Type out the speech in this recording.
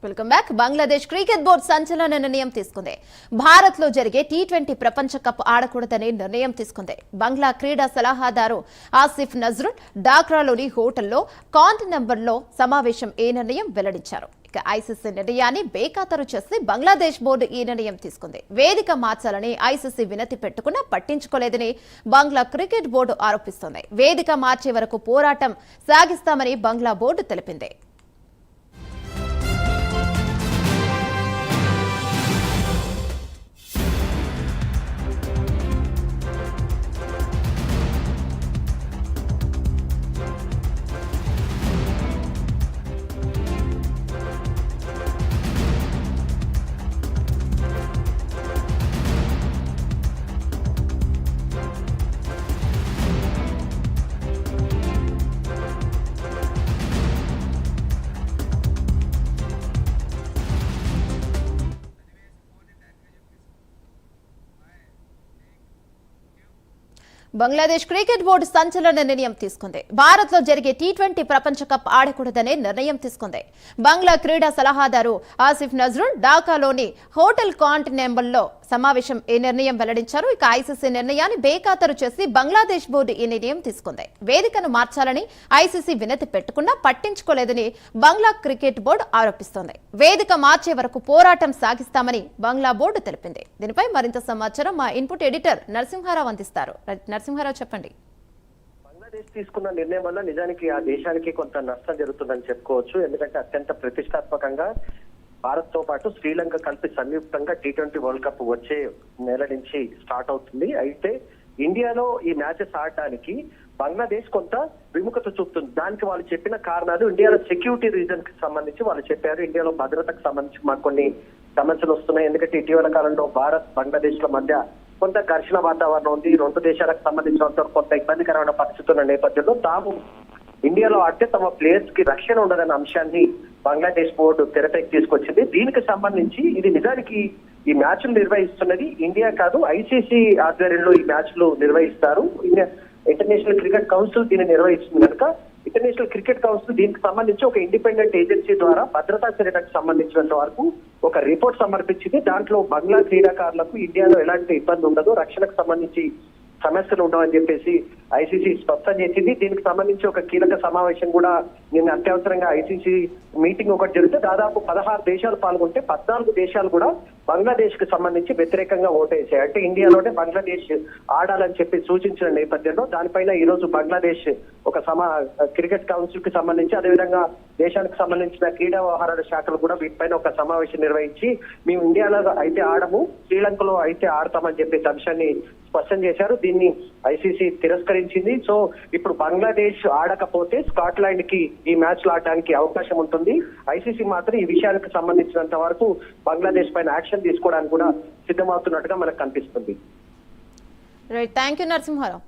Welcome back. Bangladesh cricket board సంచలన నిర్ణయం తీసుకుంది. భారత్ లో జరిగే టీ20 ప్రపంచ కప్ ఆడకూడదనే నిర్ణయం తీసుకుంది. బంగ్లా క్రీడా సలహాదారు ఆసిఫ్ నజ్రుల్ ఢాకాలోని హోటల్లో కాంట్ నెంబర్లో సమావేశం ఈ నిర్ణయం వెల్లడించారు. ఇక ఐసీసీ నిర్ణయాన్ని బేఖాతరు చేసి బంగ్లాదేశ్ బోర్డు ఈ నిర్ణయం తీసుకుంది. వేదిక మార్చాలని ఐసీసీ వినతి పెట్టుకున్నా పట్టించుకోలేదని బంగ్లా క్రికెట్ బోర్డు ఆరోపిస్తోంది. వేదిక మార్చే వరకు పోరాటం సాగిస్తామని బంగ్లా బోర్డు తెలిపింది. బంగ్లాదేశ్ క్రికెట్ బోర్డు సంచలన నిర్ణయం తీసుకుంది. భారత్ లో జరిగే టీ20 ప్రపంచ కప్ ఆడకూడదనే నిర్ణయం తీసుకుంది. బంగ్లా క్రీడా సలహాదారు ఆసిఫ్ నజ్రుల్ ఢాకాలోని హోటల్ కాంట్ నెంబర్లో సమావేశం ఈ నిర్ణయం వెల్లడించారు. ఇక ఐసీసీ నిర్ణయాన్ని బేఖాతరు చేసి బంగ్లాదేశ్ బోర్డు ఈ నిర్ణయం తీసుకుంది. వేదికను మార్చాలని ఐసీసీ వినతి పెట్టుకున్నా పట్టించుకోలేదని బంగ్లా క్రికెట్ బోర్డు ఆరోపిస్తోంది. వేదిక మార్చే వరకు పోరాటం సాగిస్తామని బంగ్లా బోర్డు తెలిపింది. దీనిపై మరింత సమాచారం మా ఇన్పుట్ ఎడిటర్ నరసింహారావు అందిస్తారు. నరసింహారావు, చెప్పండి. బంగ్లాదేశ్ తీసుకున్న నిర్ణయం వల్ల నిజానికి ఆ దేశానికి కొంత నష్టం జరుగుతుందని చెప్పుకోవచ్చు. ఎందుకంటే అత్యంత ప్రతిష్టాత్మకంగా భారత్ తో పాటు శ్రీలంక కలిపి సంయుక్తంగా టీ20 వరల్డ్ కప్ వచ్చే నెల నుంచి స్టార్ట్ అవుతుంది. అయితే ఇండియాలో ఈ మ్యాచెస్ ఆడడానికి బంగ్లాదేశ్ కొంత విముఖత చూపుతుంది. దానికి వాళ్ళు చెప్పిన కారణాలు ఇండియాలో సెక్యూరిటీ రీజన్ కి సంబంధించి వాళ్ళు చెప్పారు. ఇండియాలో భద్రతకు సంబంధించి మాకు కొన్ని సమస్యలు వస్తున్నాయి. ఎందుకంటే ఇటీవల కాలంలో భారత్ బంగ్లాదేశ్ ల మధ్య కొంత ఘర్షణ వాతావరణం ఉంది. రెండు దేశాలకు సంబంధించినంత కొంత ఇబ్బందికరమైన పరిస్థితుల నేపథ్యంలో తాము ఇండియాలో ఆడితే తమ ప్లేయర్స్ కి రక్షణ ఉండదన్న అంశాన్ని బంగ్లాదేశ్ బోర్డు తెరపైకి తీసుకొచ్చింది. దీనికి సంబంధించి ఇది నిజానికి ఈ మ్యాచ్లు నిర్వహిస్తున్నది ఇండియా కాదు, ఐసీసీ ఆధ్వర్యంలో ఈ మ్యాచ్లు నిర్వహిస్తారు. ఇంటర్నేషనల్ క్రికెట్ కౌన్సిల్ దీన్ని నిర్వహిస్తుంది కనుక ఇంటర్నేషనల్ క్రికెట్ కౌన్సిల్ దీనికి సంబంధించి ఒక ఇండిపెండెంట్ ఏజెన్సీ ద్వారా భద్రతా చర్యలకు సంబంధించినంత వరకు ఒక రిపోర్ట్ సమర్పించింది. దాంట్లో బంగ్లా క్రీడాకారులకు ఇండియాలో ఎలాంటి ఇబ్బంది ఉండదు, రక్షణకు సంబంధించి సమస్యలు ఉండవని చెప్పేసి ఐసీసీ స్పష్టం చేసింది. దీనికి సంబంధించి ఒక కీలక సమావేశం కూడా నిన్న అత్యవసరంగా ఐసీసీ మీటింగ్ ఒకటి జరిగితే దాదాపు 16 దేశాలు పాల్గొంటే 14 దేశాలు కూడా బంగ్లాదేశ్ కి సంబంధించి వ్యతిరేకంగా ఓటేసాయి. అంటే ఇండియాలోనే బంగ్లాదేశ్ ఆడాలని చెప్పి సూచించిన నేపథ్యంలో దానిపైన ఈ రోజు బంగ్లాదేశ్ ఒక క్రికెట్ కౌన్సిల్ కి సంబంధించి అదేవిధంగా దేశానికి సంబంధించిన క్రీడా వ్యవహారాల శాఖలు కూడా వీటిపైన ఒక సమావేశం నిర్వహించి మేము ఇండియాలో అయితే ఆడము, శ్రీలంకలో అయితే ఆడతామని చెప్పేసి అంశాన్ని స్పష్టం చేశారు. దీన్ని ఐసీసీ తిరస్కరించింది. సో ఇప్పుడు బంగ్లాదేశ్ ఆడకపోతే స్కాట్లాండ్ కి ఈ మ్యాచ్ ఆడడానికి అవకాశం ఉంటుంది. ఐసీసీ మాత్రం ఈ విషయానికి సంబంధించినంత వరకు బంగ్లాదేశ్ పైన యాక్షన్ తీసుకోవడానికి కూడా సిద్ధమవుతున్నట్టుగా మనకు కనిపిస్తుంది. Right, thank you Narasimha Rao.